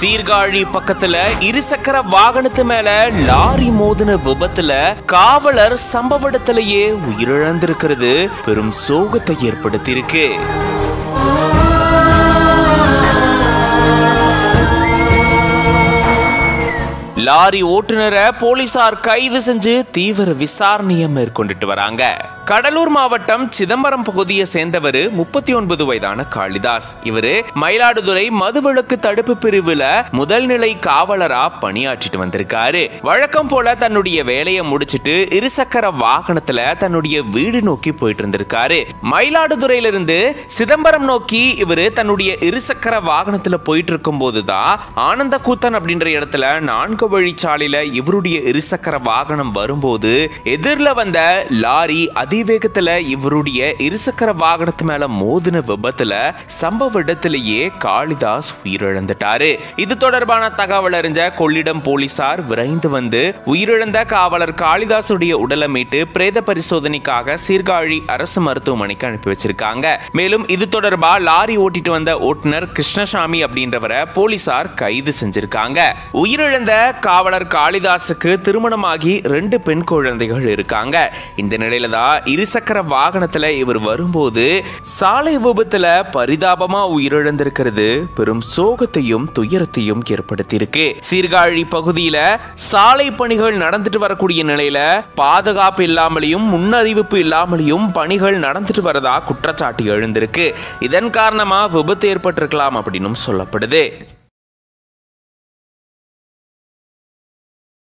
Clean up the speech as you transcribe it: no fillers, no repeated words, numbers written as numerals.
சீர்காழி பக்கத்துல இருசக்கர வாகனத்து மேல லாரி மோதின விபத்துல காவலர் சம்பவ இடத்திலேயே உயிரிழந்திருக்கிறது பெரும் சோகத்தை ஏற்படுத்தியிருக்கு. லாரி ஓட்டுநரை போலீசார் கைது செஞ்சு தீவிர விசாரணையை மேற்கொண்டுட்டு வராங்க. கடலூர் மாவட்டம் சிதம்பரம் பகுதியை சேர்ந்தவர் 39 வயதான காளிதாஸ். இவரு மயிலாடுதுறை மதுவிலக்கு தடுப்பு பிரிவுல முதல்நிலை காவலரா பணியாற்றிட்டு வந்திருக்காரு. வழக்கம் போல தன்னுடைய வேலையை முடிச்சிட்டு இருசக்கர வாகனத்துல தன்னுடைய வீடு நோக்கி போயிட்டு இருந்திருக்காரு. மயிலாடுதுறையிலிருந்து சிதம்பரம் நோக்கி இவரு தன்னுடைய இருசக்கர வாகனத்துல போயிட்டு இருக்கும் போதுதான் ஆனந்த கூத்தன் அப்படின்ற இடத்துல 4 வழிச்சாலையில இவருடைய இருசக்கர வாகனம் வரும்போது எதிரில வந்த லாரி அதிவேகத்துல இவருடைய இருசக்கர வாகனத்து மேல மோதின விபத்துல சம்பவ இடத்திலேயே காளிதாஸ் உயிரிழந்துட்டாரு. இது தொடர்பான தகவல் அறிஞ்ச கொள்ளிடம் போலீசார் விரைந்து வந்து உயிரிழந்த காவலர் காளிதாசுடைய உடலை மீட்டு பிரேத பரிசோதனைக்காக சீர்காழி அரசு மருத்துவமனைக்கு அனுப்பி வச்சிருக்காங்க. மேலும் இது தொடர்பா லாரி ஓட்டிட்டு வந்த ஓட்டுநர் கிருஷ்ணசாமி அப்படின்றவரை போலீசார் கைது செஞ்சிருக்காங்க. உயிரிழந்த காவலர் காளிதாசுக்கு திருமணமாகி 2 பெண் குழந்தைகள் இருக்காங்க. இந்த நிலையில தான் இருசக்கர வாகனத்துல இவர் வரும்போது சாலை விபத்துல பரிதாபமா உயிரிழந்திருக்கிறது பெரும் சோகத்தையும் துயரத்தையும் ஏற்படுத்தியிருக்கு. சீர்காழி பகுதியில சாலை பணிகள் நடந்துட்டு வரக்கூடிய நிலையில பாதுகாப்பு இல்லாமலையும் முன்னறிவிப்பு இல்லாமலையும் பணிகள் நடந்துட்டு வரதா குற்றச்சாட்டு எழுந்திருக்கு. இதன் காரணமா விபத்து ஏற்பட்டிருக்கலாம் அப்படின்னு சொல்லப்படுது.